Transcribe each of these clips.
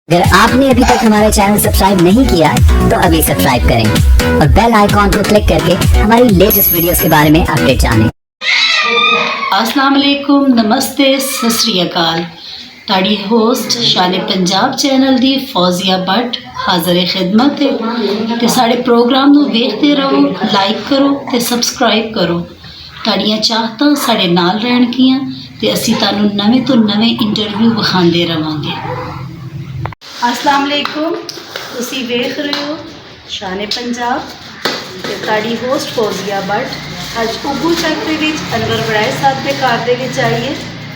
अगर आपने अभी तक हमारा चैनल सब्सक्राइब नहीं किया तो अभी सब्सक्राइब करें और बेल आइकॉन को क्लिक करके हमारी लेटेस्ट वीडियोस के बारे में अपडेट जानें। अस्सलाम वालेकुम, नमस्ते, सत श्री अकाल। ताड़ी होस्ट शान पंजाब चैनल दी फौजिया भट्ट हाज़र खिदमत है ते साढ़े प्रोग्राम नूं वेखते रहो, लाइक करो ते सब्सक्राइब करो। ताड़ियां चाहतां साढ़े नाल रहणगियां ते असीं तुहानूं नवें तो नवें इंटरव्यू विखांदे रवांगे। अस्सलाम वालेकुम, तुसी वेख रहे हो शान पंजाब ते ताड़ी होस्ट फौजिया भट्ट अज उगू चक दे विच अनवर बड़ाई साहब के घर दे विच आइए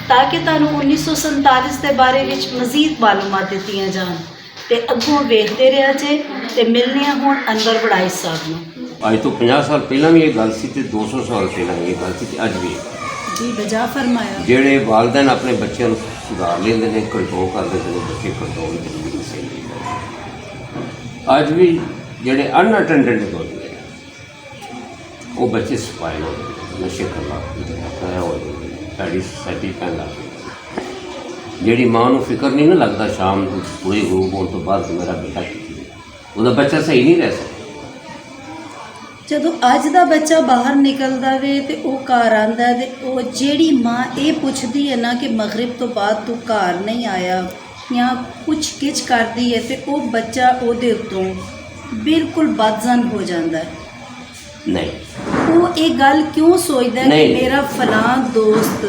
ताकि तुहानूं 1947 के बारे विच मज़ीद मालूमात दित्तियां जान ते अगों वेखते रहा जे ते मिलने हुण अनवर बड़ाई साहब नूं। अज तो 50 साल पहला भी ये गल सी ते 200 साल पहला भी ये गल सी ते अज भी जी बजा फरमाया। जेड़े वालदैन अपने बच्चों को सुधार लेंदे ने, कंट्रोल कर देते हैं, बच्चे कंट्रोल करते सही अज भी जेड़े अनअटेंडेंट होते हैं वो बच्चे सफाई हो नशे करना हो साड़ी सोसाइटी पैन लग जी माँ को फिक्र नहीं ना लगता शाम को पूरे ग्रुप होने तो बाद मेरा बेटा वो बच्चा सही नहीं रह सकता। ਜਦੋਂ ਅੱਜ ਦਾ ਬੱਚਾ ਬਾਹਰ ਨਿਕਲਦਾ ਵੇ ਤੇ ਉਹ ਘਰ ਆਂਦਾ ਤੇ ਉਹ ਜਿਹੜੀ ਮਾਂ ਇਹ ਪੁੱਛਦੀ ਹੈ ਨਾ ਕਿ ਮਗਰਿਬ ਤੋਂ ਬਾਅਦ ਤੂੰ ਘਰ ਨਹੀਂ ਆਇਆ ਜਾਂ ਕੁਛ ਕਿਚ ਕਰਦੀ ਹੈ ਤੇ ਉਹ ਬੱਚਾ ਉਹਦੇ ਉੱਤੋਂ ਬਿਲਕੁਲ ਬਦਜ਼ਨ ਹੋ ਜਾਂਦਾ ਹੈ। नहीं ਉਹ ਇਹ ਗੱਲ ਕਿਉਂ ਸੋਚਦਾ ਹੈ ਕਿ ਮੇਰਾ ਫਲਾਂ ਦੋਸਤ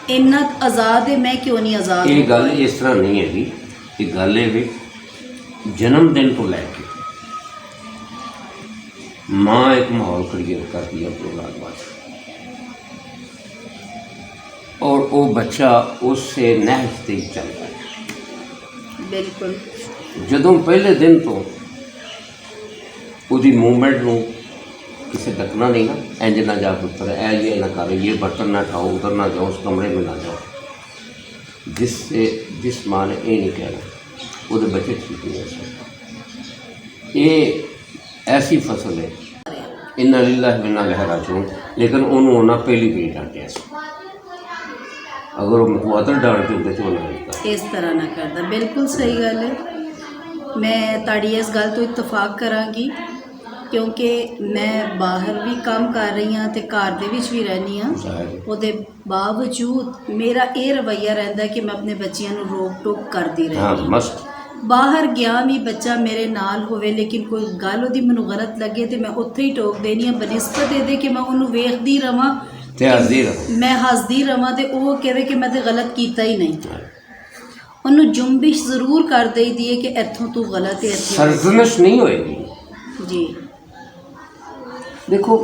ਇੰਨਾ ਆਜ਼ਾਦ ਹੈ ਮੈਂ ਕਿਉਂ ਨਹੀਂ ਆਜ਼ਾਦ। ये गल इस तरह नहीं है जी, ये गल है भी जन्मदिन तो लैके माँ एक माहौल क्रिएट करती है अपने औलाद वास्ते और वो बच्चा उससे नहज ते चलता है। बिल्कुल जदों पहले दिन तो उसकी मूवमेंट में किसी डकना नहीं ना, इंज ना जा पुत्र ये ना कर, ये बर्तन ना खाओ, उधर ना जाओ, उस कमरे में ना जाओ, जिस माँ ने ये नहीं कहना वो बच्चे ठीक नहीं हो सकते। ये ऐसी फसल है इन्ना लीला बिना लहरा चूँ, लेकिन उन्होंने पहली भी डांटिया अगर वो अदर डांट देते तो उन्होंने इस तरह ना करता। बिल्कुल सही गल है, मैं ताड़ी इस गल तो इतफाक करांगी क्योंकि मैं बाहर भी काम कर रही हाँ तो घर दे विच भी रहनी हाँ, उहदे बावजूद मेरा ये रवैया रहिंदा कि मैं अपने बच्चियां नूं रोक टोक करती रहती। मस्त बाहर गया भी बच्चा मेरे नाल होवे लेकिन कोई गल उहदी मैनूं गलत लगे तो मैं उत्थे ही टोक देनी हाँ बनिस्बत इहदे कि मैं उहनूं वेखदी रवां ते मैं हसदी रवां ते ओह कहे कि मैं तो गलत कीता ही नहीं। उहनूं जुम्बिश जरूर कर देईदी है कि इत्थों तू गलत है, सरजनश नहीं होएगी जी। देखो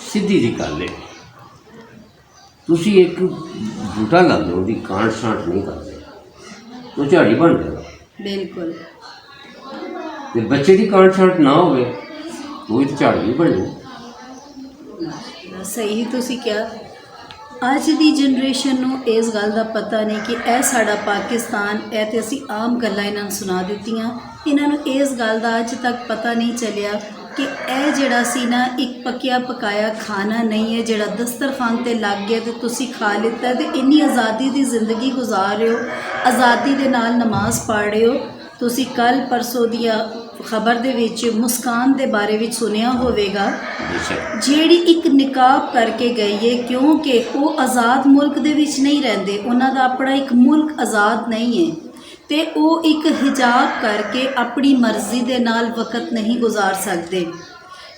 सीधी जी गल है, तुसी एक बूटा लाते हो उसकी कांट शांट नहीं करते तो झाड़ी बन जाएगा। बिल्कुल तो बच्चे की कांट शांट ना हो तो झाड़ भी बन जाए। सही तुसी क्या अज की जनरेशन नूं इस गल का पता नहीं कि यह साडा पाकिस्तान है तो असी आम गल्लां इन्हां नूं सुना दित्तियां, इन्हां नूं इस गल का अज तक पता नहीं चलिया कि यह जिहड़ा सी ना एक पक्या पकाया खाना नहीं है जिहड़ा दस्तरखान ते लग गया तो तुसी खा लिता तो इन्नी आज़ादी की जिंदगी गुजार रहे हो, आज़ादी दे नाल नमाज पढ़ रहे हो। तुसी कल परसों दिया खबर दे विच मुस्कान दे बारे विच सुनिया होवेगा जेड़ी एक निकाब करके गई है क्योंकि वो आज़ाद मुल्क दे विच नहीं रहंदे, उन्हां दा अपना एक मुल्क आज़ाद नहीं है ते वो एक हिजाब करके अपनी मर्जी दे नाल वक़्त नहीं गुजार सकते।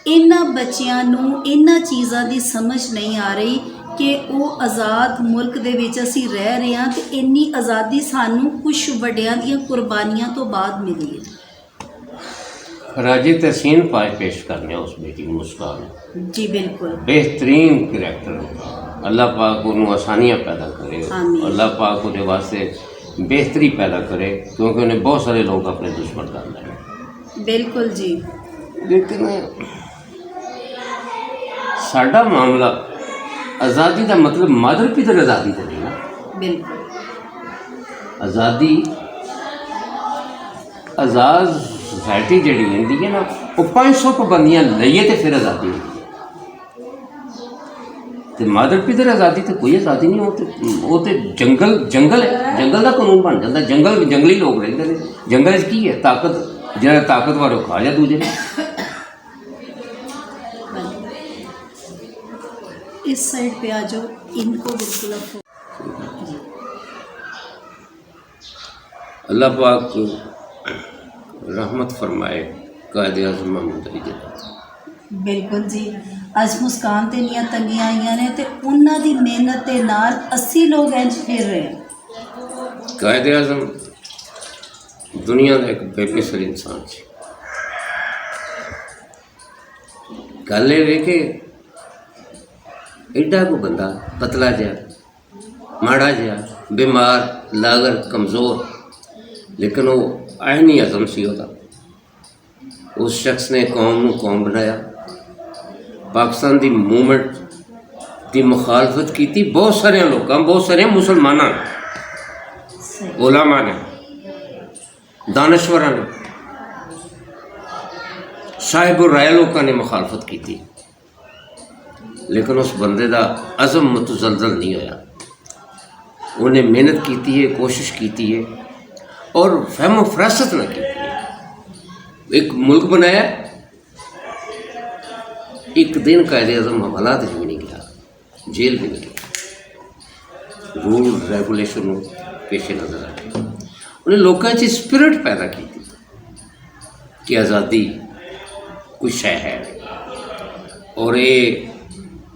इन्हां बच्चियां नूं इन्हां चीज़ां दी समझ नहीं आ रही कि वो आज़ाद मुल्क दे विच असीं रह रहे हैं तो इन्नी आज़ादी सानूं कुछ वड्डियां दियां कुर्बानियां तो बाद मिली है। राजी तहसीन पाए पेश करने उस बेटी मुस्कान जी बिल्कुल बेहतरीन करैक्टर, अल्लाह पाक उन्होंने आसानियाँ पैदा करे, अल्लाह पाक उसके वास्ते बेहतरी पैदा करे क्योंकि उन्हें बहुत सारे लोग अपने दुश्मन कर रहे। बिल्कुल जी, लेकिन साडा मामला आज़ादी का मतलब मदर पितर आज़ादी तो नहीं ना। बिल्कुल आज़ादी आज़ाद सोसाइटी जी होंगी है ना वो 500 पाबंदियाँ लईए तो फिर आज़ादी होती है। तो मादर पितर आज़ादी तो कोई आज़ादी नहीं, वो तो जंगल जंगल है, जंगल का कानून बन जाता। जंगल जंगली लोग रहते हैं, जंगल की है ताकत, जो ताकतवर खा जा दूजे ने। इस साइड पे आ जाओ, इनको बिल्कुल आप अल्लाह पाक रहमत फरमाए कायदे आज़म मोहम्मद अली जिन्ना। बिल्कुल जी। अज मुस्कान ते नियां तंगियां आईयां ने ते उन्हां दी मेहनत दे नाल 80 लोग इंज फिर रहे हैं। कायदे आज़म दुनिया का एक बेमिसल इंसान है। गल ये कि एडा को बंदा पतला जहा माड़ा जहा बीमार लागर कमज़ोर, लेकिन वो आइनी अज़म सी ओदा। उस शख्स ने कौम नूं कौम बनाया, पाकिस्तान की मूवमेंट की मुखालफत की बहुत सारे लोगों, बहुत सारे मुसलमानों ने, उलमा ने, दानश्वरां ने, साहिब राय लोगों ने मुखालफत की थी। लेकिन उस बंदे का अज़म मुतज़लज़ल नहीं होया। उन्हें मेहनत की है, कोशिश की है और फहम फरासत ना की है। एक मुल्क बनाया, एक दिन कायदे आज़म हवालात भी नहीं गया, जेल भी नहीं गया, रूल रेगुलेशन पेशे नज़र आए। उन्हें लोगों च स्पिरिट पैदा की थी कि आज़ादी कुछ शय है और ये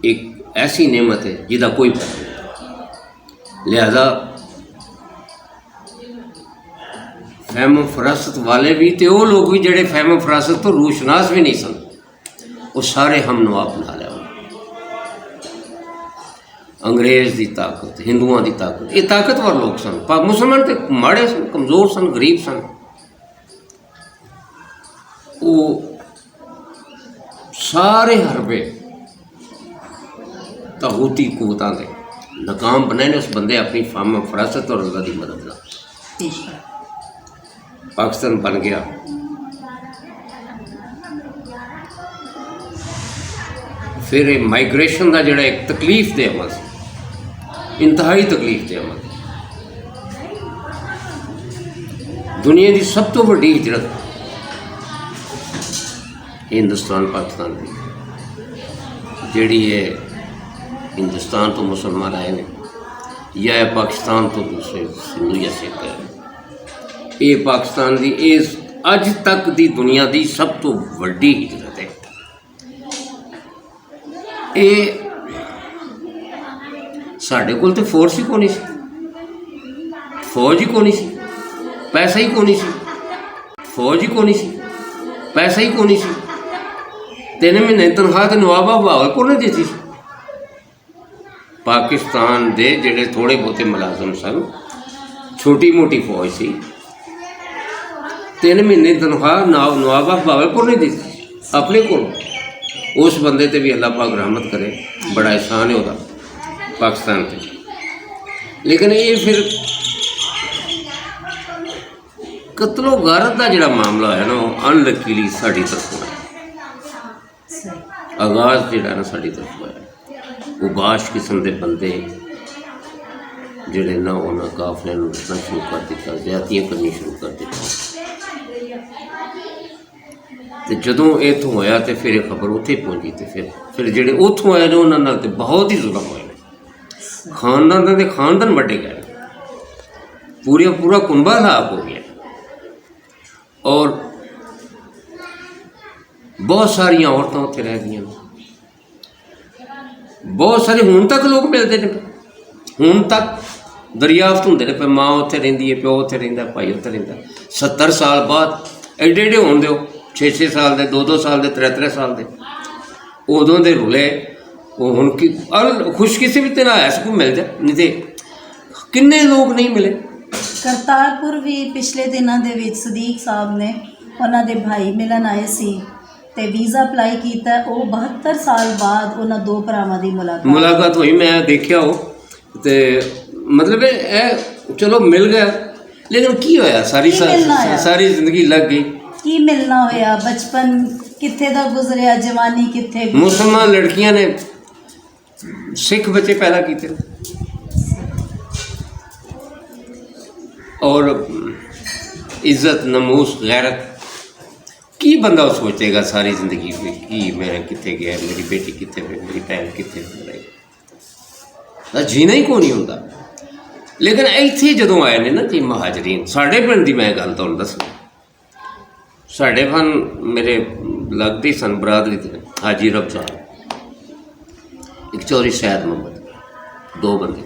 एक ऐसी नेमत है जिसका कोई पता नहीं। लिहाजा फहम फरासत वाले भी तो वो लोग भी जोड़े फहम फरासत तो रूशनास भी नहीं सन, वो सारे हम नवा बना लिया। अंग्रेज़ की ताकत, हिंदुओं की ताकत, ये ताकतवर लोग सन। मुसलमान तो माड़े सन, कमज़ोर सन, गरीब सन। वो सारे हरबे तागूती कुवतां दे नाकाम बने ने उस बंदे अपनी फहम फरासत और अल्लाह की मदद नाल। पाकिस्तान बन गया। फिर ये माइग्रेशन का जोड़ा एक तकलीफ दे अमल से, इंतहाई तकलीफ दे अमल, दुनिया की सब तो बड़ी हिजरत हिंदुस्तान पाकिस्तान की जिहड़ी है, हिंदुस्तान तो मुसलमान आए ने या पाकिस्तान तो दूसरे हिंदू या सिख है। ये पाकिस्तान की इस अज तक की दुनिया की सब तो वड्डी हिजरत है। ये साढ़े कोल तो फोर्स ही को नहीं सी, फौज ही को नहीं सी, पैसा ही को नहीं सी, फौज ही को नहीं सी, पैसा ही को नहीं सी। 3 महीने तनख्वाह तो नवाबा बहावलपुर ने दी। पाकिस्तान दे जेडे थोड़े बहुते मुलाजम सन, छोटी मोटी फौज सी, 3 महीने तनख्वाह नवाबा बहावलपुर ने दी अपने को। उस बंदे ते भी अल्लाह पाक रहमत करे, बड़ा एहसान है वह पाकिस्तान से। लेकिन ये फिर कतलो गारत का जोड़ा मामला है ना, वो अनलकीली साड़ी तरफों है। आगाज जोड़ा ना साड़ी तरफों है। उबाश किस्म के बंदे जोड़े ना उन्होंने काफले रखना शुरू कर दिता, ज्यादतियाँ करनी शुरू कर दिता। तो जदों इतों होया तो फिर खबर उत्थे पहुँची। तो फिर जोड़े उतों आए ने उन्होंने तो बहुत ही जुल्म होए। खानदान के खानदान वड्डे गए, पूरा कुंबा हलाक हो गया और बहुत सारिया औरतां उत्थे रह गई। बहुत सारे हुण तक लोग मिलते हैं, हुण तक दरियाफ्त होंदे ने पे माँ उत्थे रहिंदी है, प्यो उत्थे रहिंदा, भाई उत्थे रहिंदा। 70 साल बाद एडे एडे होण दिओ, 6-6 साल दे, 2-2 साल दे, 3-3 साल दे, उदों दे रुले वो हुण की खुशकिस्मती नाल ऐस को मिल जाए, नहीं तो किन्ने लोग नहीं मिले। करतारपुर भी पिछले दिनों दे विच सदीक साहब ने उन्होंने दे भाई मिलन आए सी ते वीज़ा अप्लाई किया। वो 72 साल बाद उन्होंने 2 भरावां दी मुलाकात हुई। मैं देखिया हो ते मतलब ए चलो मिल गया, लेकिन की होया सारी जिंदगी लग गई। की मिलना होया, बचपन कित्थे दा गुजरिया, जवानी कित्थे। मुसलमान लड़कियां ने सिख बच्चे पैदा किए और इज्जत नमूस गैरत की बंदा सोचेगा सारी जिंदगी में कि मैं कितने गया, मेरी बेटी कितने पे, मेरी भैन कितने जीना ही को नहीं होता। लेकिन इत्थे जदों आए ने ना जी महाजरीन, साढ़े पिंड की मैं गल तुहानूं दस्सां, साढ़े पिंड मेरे लगते सन बरादरी थे हाजी रमजान, एक चौरी सैयद मोहम्मद, दो बंदे,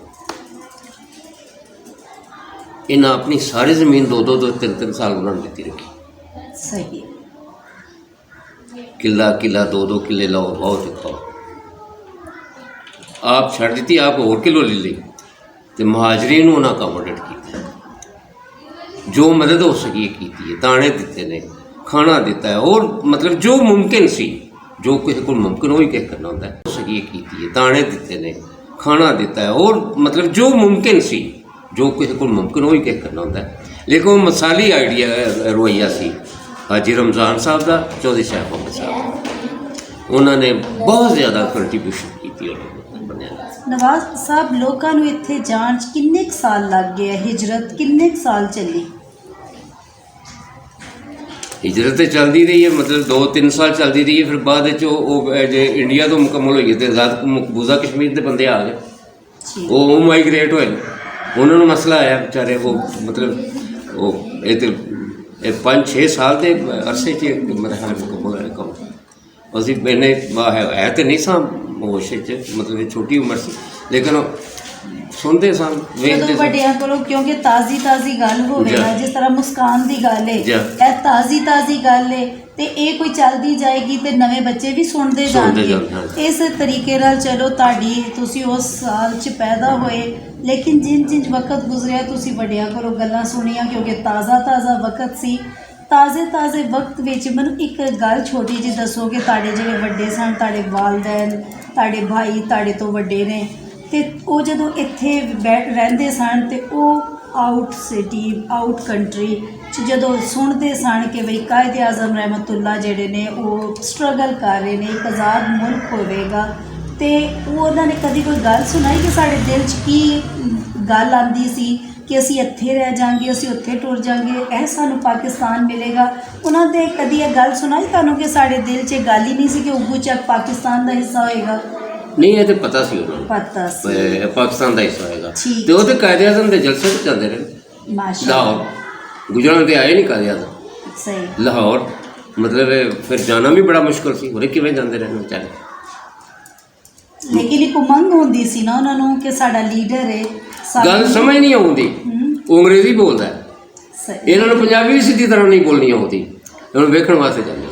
इन्हें अपनी सारी ज़मीन दो तीन साल उन्होंने दी रखी। सही किला किला दो किले लो आओ तो खाओ, आप छड़ दी, आप और किलो ले ली, तो महाजरीन उन्हें अकोमोडेट किया, जो मदद हो सकी की है, दाने दिते ने, खाना दिता है, और मतलब जो मुमकिन सी, जो किसी को मुमकिन हो ही किस करना होता है, हो सकी की है, दाने दिते ने, खाना दिता है, और मतलब जो मुमकिन सी, जो किसी को मुमकिन हो ही किस करना होता है। लेकिन वो मिसाली आइडिया रवैया सी हाजी रमजान साहब का, चौधरी साहब मोहम्मद साहब, उन्होंने बहुत ज़्यादा कंट्रीब्यूशन की थी। नवाज साहब, लोगों को इत्थे जाण च किन्ने क साल लग गए, हिजरत किन्ने क साल चली? हिजरत तो चलती रही है, मतलब 2-3 साल चलती रही है, फिर बाद इंडिया तो मुकम्मल हो गई तो आज़ाद मकबूजा कश्मीर के बंदे आ गए, वो माइग्रेट होए, उन्होंने मसला आया बेचारे, वो मतलब वो 5-6 साल के अरसे च मेरे ख्याल मुकम्मल है कम। असी मैंने है तो नहीं सा होश, मतलब छोटी उम्र से, लेकिन सुनते सन ਜਦੋਂ ਵੱਡਿਆਂ ਕੋਲੋਂ, ਕਿਉਂਕਿ ਤਾਜ਼ੀ ਗੱਲ ਹੋਵੇ ਨਾ, ਜਿਸ ਤਰ੍ਹਾਂ ਮੁਸਕਾਨ ਦੀ ਗੱਲ ਹੈ, ਇਹ ਤਾਜ਼ੀ ਗੱਲ ਹੈ, ਤੇ ਇਹ ਕੋਈ ਚੱਲਦੀ ਜਾਏਗੀ ਤੇ ਨਵੇਂ ਬੱਚੇ ਵੀ ਸੁਣਦੇ ਜਾਣਗੇ। ਇਸ ਤਰੀਕੇ ਨਾਲ ਚਲੋ ਤੁਹਾਡੀ, ਤੁਸੀਂ ਉਸ ਸਾਲ 'ਚ ਪੈਦਾ ਹੋਏ, ਲੇਕਿਨ ਜਿੰਜ ਵਕਤ ਗੁਜ਼ਰਿਆ ਤੁਸੀਂ ਵੱਡਿਆਂ ਕੋਲੋਂ ਗੱਲਾਂ ਸੁਣੀਆਂ, ਕਿਉਂਕਿ ਤਾਜ਼ਾ ਵਕਤ ਸੀ। ਤਾਜ਼ੇ ਵਕਤ ਵਿੱਚ ਮੈਨੂੰ ਇੱਕ ਗੱਲ ਛੋਟੀ ਜਿਹੀ ਦੱਸੋ ਕਿ ਤੁਹਾਡੇ ਜਿਹੜੇ ਵੱਡੇ ਸਨ, ਤੁਹਾਡੇ ਵਾਲਿदैन, ਤੁਹਾਡੇ ਭਾਈ ਤੁਹਾਡੇ ਤੋਂ ਵੱਡੇ ਨੇ, ਤੇ ਉਹ ਜਦੋਂ ਇੱਥੇ ਰਹਿੰਦੇ ਸਨ ਤੇ ਉਹ ਆਊਟ ਸਿਟੀ, ਆਊਟ ਕੰਟਰੀ 'ਚ ਜਦੋਂ ਸੁਣਦੇ ਸਨ ਕਿ ਬਈ ਕਾਇਦੇ ਆਜ਼ਮ ਰਹਿਮਤੁल्लाह ਜਿਹੜੇ ਨੇ ਉਹ ਸਟਰਗਲ ਕਰ ਰਹੇ ਨੇ, ਇੱਕ ਆਜ਼ਾਦ ਮੁਲਕ ਹੋਵੇਗਾ, ਤੇ ਉਹਨਾਂ ਨੇ ਕਦੀ ਕੋਈ ਗੱਲ ਸੁਣਾਈ ਕਿ ਸਾਡੇ ਦਿਲ 'ਚ ਕੀ ਗੱਲ ਆਉਂਦੀ ਸੀ ਕਿ ਅਸੀਂ ਇੱਥੇ ਰਹਿ ਜਾਵਾਂਗੇ, ਅਸੀਂ ਉੱਥੇ ਟੁਰ ਜਾਵਾਂਗੇ, ਇਹ ਸਾਨੂੰ ਪਾਕਿਸਤਾਨ ਮਿਲੇਗਾ? ਉਹਨਾਂ ਦੇ ਕਦੀ ਇਹ ਗੱਲ ਸੁਣਾਈ ਤੁਹਾਨੂੰ ਕਿ ਸਾਡੇ ਦਿਲ 'ਚ ਗੱਲ ਹੀ ਨਹੀਂ ਸੀ ਕਿ ਉਗੂ ਚੱਕ ਪਾਕਿਸਤਾਨ ਦਾ ਹਿੱਸਾ ਹੋਏਗਾ? नहीं, ये तो पता सी उन्होंने, पता सी पाकिस्तान का हिस्सा होएगा, तो वो तो कायदे आज़म के जलसे तो चलते रहे लाहौर, गुजरात तो आए नहीं कायदे आज़म, सही लाहौर, मतलब फिर जाना भी बड़ा मुश्किल सी, और किवें जाते रहे बेचारे। लेकिन एक उमंग होंदी सी ना उन्होंने कि साडा लीडर है, गल समझ नहीं आती, अंग्रेजी बोलता है, इन्होंने पंजाबी भी सीधी तरह नहीं बोलनी आती, इन्होंने वेखण वास्ते जाते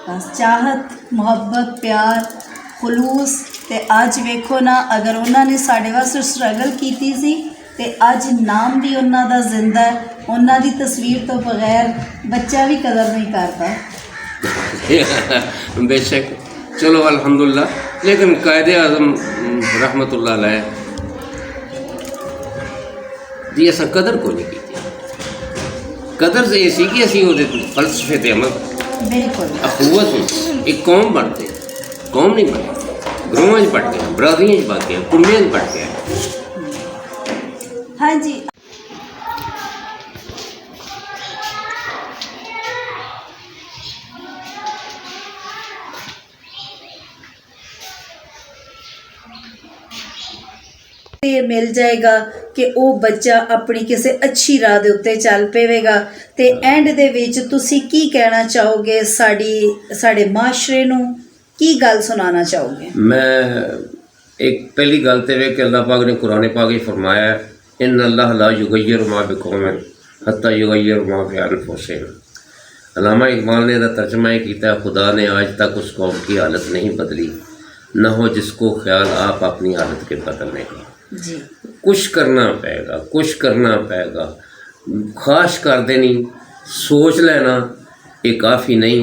बस चाहत, मुहब्बत, प्यार, खलूस। ते अज वेखो ना, अगर उन्होंने साढ़े वास्ते स्ट्रगल की सी ते अज नाम भी उन्हों का जिंदा है, उन्हों की तस्वीर तो बगैर बच्चा भी कदर नहीं करता। बेशक, चलो अल्हम्दुलिल्लाह, लेकिन कायदे आज़म रहमतुल्लाह अलैह दी असां कदर को नहीं की, कदर से ये कि असीं उहदे फलसफे ते अमल, बिल्कुल अखुवत एक कौम बनते, कौम नहीं बनती, ग्रोह बढ़ गया, बरादरियों बढ़ गया, कुड़ियों बढ़ गया। हाँ जी, ये मिल जाएगा कि वो बच्चा अपनी किसी अच्छी राह दे उत्ते चल पेवेगा। ते एंड दे विच तुसी की कहना चाहोगे, साडे माशरे नूं की गल सुनाना चाहोगे? मैं एक पहली गल तो वे कि अल्लाह पाक ने कुरान पाक ही फरमाया, इन अल्लाह ला युगय्यिरु मा बिकौमिन हत्ता युगय्यिरु मा बि अनफुसिहिम। अल्लामा इकबाल ने इसका तर्जमा ही किया, खुदा ने आज तक उस कौम की हालत नहीं बदली, न हो जिसको ख्याल आप अपनी हालत के बदलने का। जी, कुछ करना पेगा, ख्वाहिश कर देनी, सोच लेना ये काफ़ी नहीं।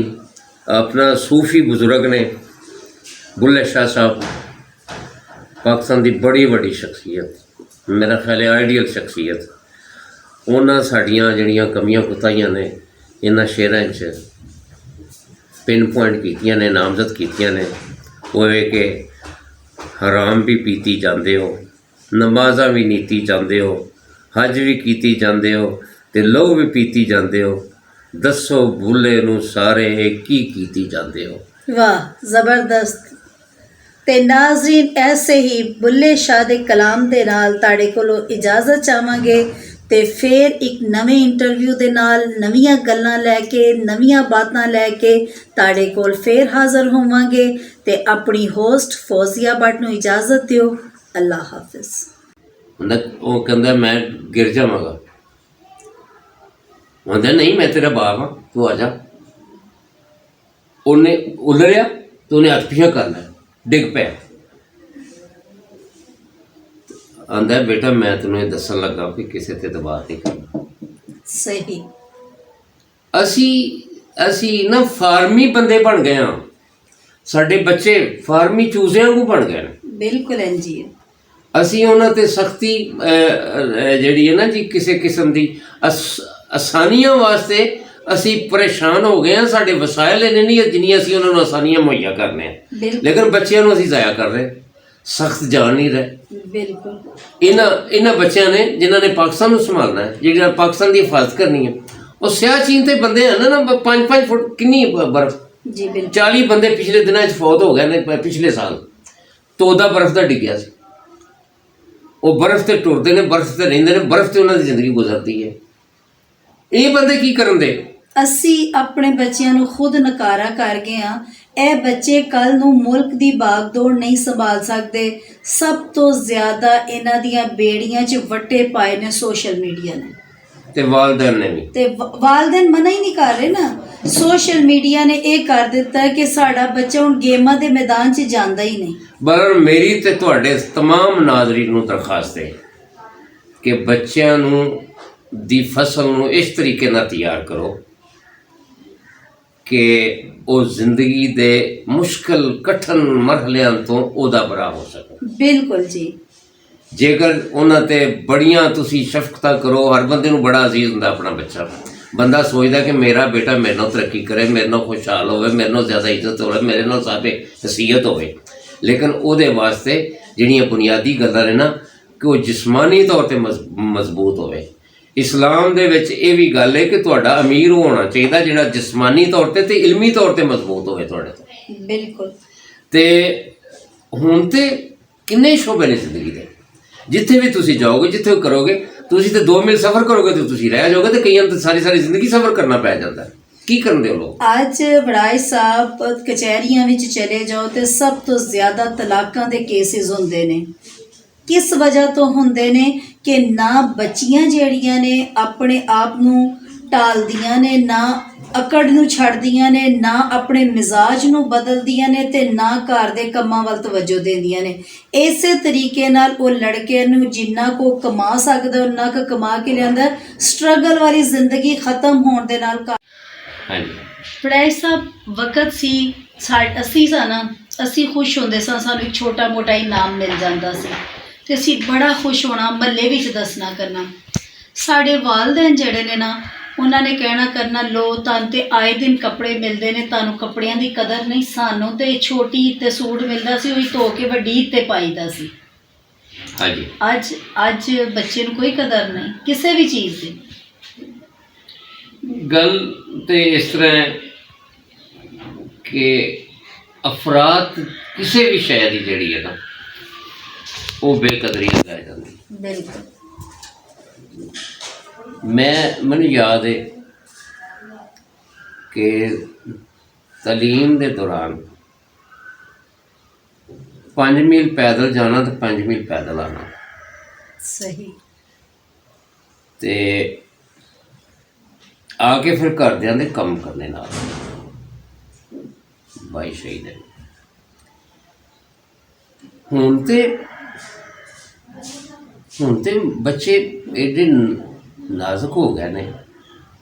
अपना सूफी बुजुर्ग ने बुल्ले शाह साहब, पाकिस्तान की बड़ी बड़ी शख्सियत, मेरा ख्याल है आइडियल शख्सियत, उन्होंने साड़ियाँ जड़ियाँ कमियां कुताइयाँ ने इन्होंने शेरों च पिन पॉइंट कीतियां ने, नामजद कीतियां ने। वो है कि ਹਰਾਮ ਵੀ ਪੀਤੀ ਜਾਂਦੇ ਹੋ, ਨਮਾਜ਼ਾਂ ਵੀ ਨੀਤੀ ਜਾਂਦੇ ਹੋ, ਹਜ ਵੀ ਕੀਤੀ ਜਾਂਦੇ ਹੋ ਤੇ ਲਹੂ ਵੀ ਪੀਤੀ ਜਾਂਦੇ ਹੋ। ਦੱਸੋ ਬੁੱਲੇ ਨੂੰ ਸਾਰੇ ਕੀ ਕੀਤੀ ਜਾਂਦੇ ਹੋ। ਵਾਹ ਜ਼ਬਰਦਸਤ। ਤੇ ਨਾਜ਼ਰੀਨ, ਐਸੇ ਹੀ ਬੁੱਲੇ ਸ਼ਾਹ ਦੇ ਕਲਾਮ ਦੇ ਨਾਲ ਤੁਹਾਡੇ ਕੋਲੋਂ ਇਜਾਜ਼ਤ ਚਾਹਾਂਗੇ ਤੇ ਫਿਰ ਇੱਕ ਨਵੇਂ ਇੰਟਰਵਿਊ ਦੇ ਨਾਲ ਨਵੀਆਂ ਗੱਲਾਂ ਲੈ ਕੇ, ਨਵੀਆਂ ਬਾਤਾਂ ਲੈ ਕੇ ਤੁਹਾਡੇ ਕੋਲ ਫਿਰ ਹਾਜ਼ਰ ਹੋਵਾਂਗੇ। ਤੇ ਆਪਣੀ ਹੋਸਟ ਫੌਜ਼ੀਆ ਭੱਟ ਨੂੰ ਇਜਾਜ਼ਤ ਦਿਓ। ਅੱਲਾ ਹਾਫਿਜ਼। ਉਹ ਕਹਿੰਦਾ ਮੈਂ ਗਿਰ ਜਾਵਾਂਗਾ। ਕਹਿੰਦਾ ਨਹੀਂ, ਮੈਂ ਤੇਰਾ ਬਾਪ ਹਾਂ, ਤੂੰ ਆ ਜਾ। ਉਹਨੇ ਉਲਰਿਆ ਤੇ ਉਹਨੇ ਹੱਥ ਪਿਛਾ ਕਰ ਲਿਆ, ਡਿੱਗ ਪਿਆ। ਆਂਦਾ ਬੇਟਾ ਮੈਂ ਤੈਨੂੰ ਇਹ ਦੱਸਣ ਲੱਗਾ ਵੀ ਕਿਸੇ ਤੇ ਦਬਾਅ ਨਹੀਂ ਕਰਨਾ। ਸਹੀ। ਅਸੀਂ ਨਾ ਫਾਰਮੀ ਬੰਦੇ ਬਣ ਗਏ ਹਾਂ। ਸਾਡੇ ਬੱਚੇ ਫਾਰਮੀ ਚੂਜ਼ਿਆਂ ਵਾਂਗੂ ਬਣ ਗਏ ਨੇ। ਬਿਲਕੁਲ ਇੰਜੀ ਹੈ। ਅਸੀਂ ਉਹਨਾਂ ਤੇ ਸਖਤੀ ਜਿਹੜੀ ਹੈ ਨਾ ਜੀ, ਕਿਸੇ ਕਿਸਮ ਦੀ ਆਸਾਨੀਆਂ ਵਾਸਤੇ ਅਸੀਂ ਪਰੇਸ਼ਾਨ ਹੋ ਗਏ ਹਾਂ। ਸਾਡੇ ਵਸਾਇਲ ਇੰਨੇ ਨਹੀਂ ਜਿੰਨੀਆਂ ਅਸੀਂ ਉਹਨਾਂ ਨੂੰ ਆਸਾਨੀਆਂ ਮੁਹੱਈਆ ਕਰਨੇ ਆ, ਲੇਕਿਨ ਬੱਚਿਆਂ ਨੂੰ ਅਸੀਂ ਜ਼ਾਇਆ ਕਰ ਰਹੇ, ਸਖਤ ਜਾਣ ਨਹੀਂ ਰਹੇ। ਬਿਲਕੁਲ। ਇਹਨਾਂ ਬੱਚਿਆਂ ਨੇ ਜਿਨ੍ਹਾਂ ਨੇ ਪਾਕਿਸਤਾਨ ਨੂੰ ਸੰਭਾਲਣਾ ਹੈ, ਜਿਹੜਾ ਪਾਕਿਸਤਾਨ ਦੀ ਹਿਫਾਜ਼ਤ ਕਰਨੀ ਹੈ, ਉਹ ਸਿਆਚੀਨ ਤੇ ਬੰਦੇ ਹਨ ਨਾ 5-5 ਫੁੱਟ ਕਿੰਨੀ ਬਰਫ਼। ਜੀ ਬਿਲਕੁਲ। 40 ਬੰਦੇ ਪਿਛਲੇ ਦਿਨਾਂ 'ਚ ਫੌਤ ਹੋ ਗਏ ਨੇ। ਪਿਛਲੇ ਸਾਲ ਤੋਦਾ ਬਰਫ਼ ਦਾ ਡਿੱਗਿਆ ਸੀ। ਉਹ ਬਰਫ਼ ਤੇ ਟੁਰਦੇ ਨੇ, ਬਰਫ਼ ਤੇ ਰਹਿੰਦੇ ਨੇ, ਬਰਫ਼ ਤੇ ਉਹਨਾਂ ਦੀ ਜ਼ਿੰਦਗੀ ਗੁਜ਼ਰਦੀ ਹੈ। ਇਹ ਬੰਦੇ ਕੀ ਕਰਨ ਦੇ? ਅਸੀਂ ਆਪਣੇ ਬੱਚਿਆਂ ਨੂੰ ਖੁਦ ਨਕਾਰਾ ਕਰ ਗਏ ਹਾਂ। ਇਹ ਬੱਚੇ ਕੱਲ੍ਹ ਨੂੰ ਮੁਲਕ ਦੀ ਬਾਗਡੋਰ ਨਹੀਂ ਸੰਭਾਲ ਸਕਦੇ। ਸਭ ਤੋਂ ਜ਼ਿਆਦਾ ਇਹਨਾਂ ਦੀਆਂ ਬੇੜੀਆਂ 'ਚ ਵੱਟੇ ਪਾਏ ਨੇ ਸੋਸ਼ਲ ਮੀਡੀਆ ਨੇ ਤੇ ਵਾਲਦੈਨ ਨੇ ਵੀ। ਤੇ ਵਾਲਦੈਨ ਮਨਾ ਹੀ ਨਹੀਂ ਕਰ ਰਹੇ ਨਾ। ਸੋਸ਼ਲ ਮੀਡੀਆ ਨੇ ਇਹ ਕਰ ਦਿੱਤਾ ਕਿ ਸਾਡਾ ਬੱਚਾ ਹੁਣ ਗੇਮਾਂ ਦੇ ਮੈਦਾਨ 'ਚ ਜਾਂਦਾ ਹੀ ਨਹੀਂ। ਪਰ ਮੇਰੀ ਤੇ ਤੁਹਾਡੇ ਤਮਾਮ ਨਾਜ਼ਰੀਨ ਨੂੰ ਦਰਖਾਸਤ ਹੈ ਕਿ ਬੱਚਿਆਂ ਨੂੰ ਦੀ ਫਸਲ ਨੂੰ ਇਸ ਤਰੀਕੇ ਨਾਲ ਤਿਆਰ ਕਰੋ ਕਿ ਉਹ ਜ਼ਿੰਦਗੀ ਦੇ ਮੁਸ਼ਕਲ ਕਠਨ ਮਰਹਲਿਆਂ ਤੋਂ ਉਹਦਾ ਬਰਾ ਹੋ ਸਕੇ। ਬਿਲਕੁਲ ਜੀ। ਜੇਕਰ ਉਹਨਾਂ ਤੇ ਬੜੀਆਂ ਤੁਸੀਂ ਸ਼ਫਕਤਾਂ ਕਰੋ, ਹਰ ਬੰਦੇ ਨੂੰ ਬੜਾ ਅਜ਼ੀਜ਼ ਹੁੰਦਾ ਆਪਣਾ ਬੱਚਾ। ਬੰਦਾ ਸੋਚਦਾ ਕਿ ਮੇਰਾ ਬੇਟਾ ਮੇਰੇ ਨਾਲ ਤਰੱਕੀ ਕਰੇ, ਮੇਰੇ ਨਾਲ ਖੁਸ਼ਹਾਲ ਹੋਵੇ, ਮੇਰੇ ਨਾਲ ਜ਼ਿਆਦਾ ਇੱਜ਼ਤ ਹੋਵੇ, ਮੇਰੇ ਨਾਲ ਸਾਬੇ ਹਸੀਅਤ ਹੋਵੇ, ਲੇਕਿਨ ਉਹਦੇ ਵਾਸਤੇ ਜਿਹੜੀਆਂ ਬੁਨਿਆਦੀ ਗੱਲਾਂ ਨੇ ਨਾ ਕਿ ਉਹ ਜਿਸਮਾਨੀ ਤੌਰ ਤੇ ਮਜ਼ਬੂਤ ਹੋਵੇ। ਇਸਲਾਮ ਦੇ ਵਿੱਚ ਇਹ ਵੀ ਗੱਲ ਹੈ ਕਿ ਤੁਹਾਡਾ ਅਮੀਰ ਹੋਣਾ ਚਾਹੀਦਾ ਜਿਹੜਾ ਜਿਸਮਾਨੀ ਤੌਰ ਤੇ ਇਲਮੀ ਤੌਰ ਤੇ ਮਜ਼ਬੂਤ ਹੋਵੇ ਤੁਹਾਡੇ ਤੋਂ। ਬਿਲਕੁਲ। ਤੇ ਹੁਣ ਤੇ ਕਿੰਨੇ ਸ਼ੋਬੇ ਨੇ ਜ਼ਿੰਦਗੀ ਦੇ, ਜਿੱਥੇ ਵੀ ਤੁਸੀਂ ਜਾਓਗੇ, ਜਿੱਥੇ ਵੀ ਕਰੋਗੇ, ਤੁਸੀਂ ਤੇ 2 ਮੀਲ ਸਫ਼ਰ ਕਰੋਗੇ ਤੇ ਤੁਸੀਂ ਰਹਿ ਜਾਓਗੇ, ਤੇ ਕਈਆਂ ਨੂੰ ਸਾਰੀ ਜ਼ਿੰਦਗੀ ਸਫ਼ਰ ਕਰਨਾ ਪੈ ਜਾਂਦਾ। ਕੀ ਕਰਦੇ ਹੋ ਲੋਕ? ਅੱਜ ਵੜਾਈ ਸਾਹਿਬ ਕਚਹਿਰੀਆਂ ਵਿੱਚ ਚਲੇ ਜਾਓ ਤੇ ਸਭ ਤੋਂ ਜ਼ਿਆਦਾ ਤਲਾਕਾਂ ਦੇ ਕੇਸਿਸ ਹੁੰਦੇ ਨੇ। ਕਿਸ ਵਜ੍ਹਾ ਤੋਂ ਹੁੰਦੇ ਨੇ ਕਿ ਨਾ ਬੱਚੀਆਂ ਜਿਹੜੀਆਂ ਨੇ ਆਪਣੇ ਆਪ ਨੂੰ ਟਾਲਦੀਆਂ ਨੇ, ਨਾ ਅਕੜ ਨੂੰ ਛੱਡਦੀਆਂ ਨੇ, ਨਾ ਆਪਣੇ ਮਿਜ਼ਾਜ ਨੂੰ ਬਦਲਦੀਆਂ ਨੇ ਤੇ ਨਾ ਘਰ ਦੇ ਕੰਮਾਂ ਵੱਲ ਤਵੱਜੋ ਦਿੰਦੀਆਂ ਨੇ। ਇਸੇ ਤਰੀਕੇ ਨਾਲ ਉਹ ਲੜਕੇ ਨੂੰ ਜਿੰਨਾ ਕੋ ਕਮਾ ਸਕਦਾ ਉਹਨਾਂ ਕੁ ਕਮਾ ਕੇ ਲਿਆਂਦਾ। ਸਟਰਗਲ ਵਾਲੀ ਜ਼ਿੰਦਗੀ ਖਤਮ ਹੋਣ ਦੇ ਨਾਲ ਪੜਾਈ ਸਾਹਿਬ ਵਕਤ ਸੀ ਅਸੀਂ ਖੁਸ਼ ਹੁੰਦੇ ਸਾਂ, ਸਾਨੂੰ ਇੱਕ ਛੋਟਾ ਮੋਟਾ ਇਨਾਮ ਮਿਲ ਜਾਂਦਾ ਸੀ ਤੇ ਅਸੀਂ ਬੜਾ ਖੁਸ਼ ਹੋਣਾ, ਮਹੱਲੇ ਵਿੱਚ ਦੱਸਣਾ ਕਰਨਾ। ਸਾਡੇ ਵਾਲਿदैन ਜਿਹੜੇ ਨੇ ਨਾ, ਉਹਨਾਂ ਨੇ ਕਹਿਣਾ ਕਰਨਾ, ਲੋ ਤੁਹਾਨੂੰ ਤੇ ਆਏ ਦਿਨ ਕੱਪੜੇ ਮਿਲਦੇ ਨੇ, ਤੁਹਾਨੂੰ ਕੱਪੜਿਆਂ ਦੀ ਕਦਰ ਨਹੀਂ। ਸਾਨੂੰ ਤੇ ਛੋਟੀ ਤੇ ਸੂਟ ਮਿਲਦਾ ਸੀ, ਉਹੀ ਧੋ ਕੇ ਵੱਡੀ ਤੇ ਪਾਈਦਾ ਸੀ। ਹਾਂਜੀ। ਅੱਜ ਬੱਚੇ ਨੂੰ ਕੋਈ ਕਦਰ ਨਹੀਂ ਕਿਸੇ ਵੀ ਚੀਜ਼ ਦੀ। ਗੱਲ ਤੇ ਇਸ ਤਰ੍ਹਾਂ ਹੈ ਕਿ ਅਫਰਾਦ ਕਿਸੇ ਵੀ ਸ਼ੈ ਦੀ ਜਿਹੜੀ ਹੈ ਨਾ ਉਹ ਬੇਕਦਰੀ ਲਗਾਈ ਜਾਂਦੀ। ਬਿਲਕੁਲ। ਮੈਨੂੰ ਯਾਦ ਹੈ ਕਿ ਤਾਲੀਮ ਦੇ ਦੌਰਾਨ 5 ਮੀਲ ਪੈਦਲ ਜਾਣਾ ਤੇ 5 ਮੀਲ ਪੈਦਲ ਆਣਾ। ਸਹੀ। ਤੇ ਆ ਕੇ ਫਿਰ ਘਰਦਿਆਂ ਦੇ ਕੰਮ ਕਰਨੇ ਨਾਲ ਬਾਈ ਸ਼ਹੀਦ ਹੈ। ਹੁਣ ਤੇ ਬੱਚੇ ਐਡੇ ਨਾਜ਼ੁਕ ਹੋ ਗਏ ਨੇ,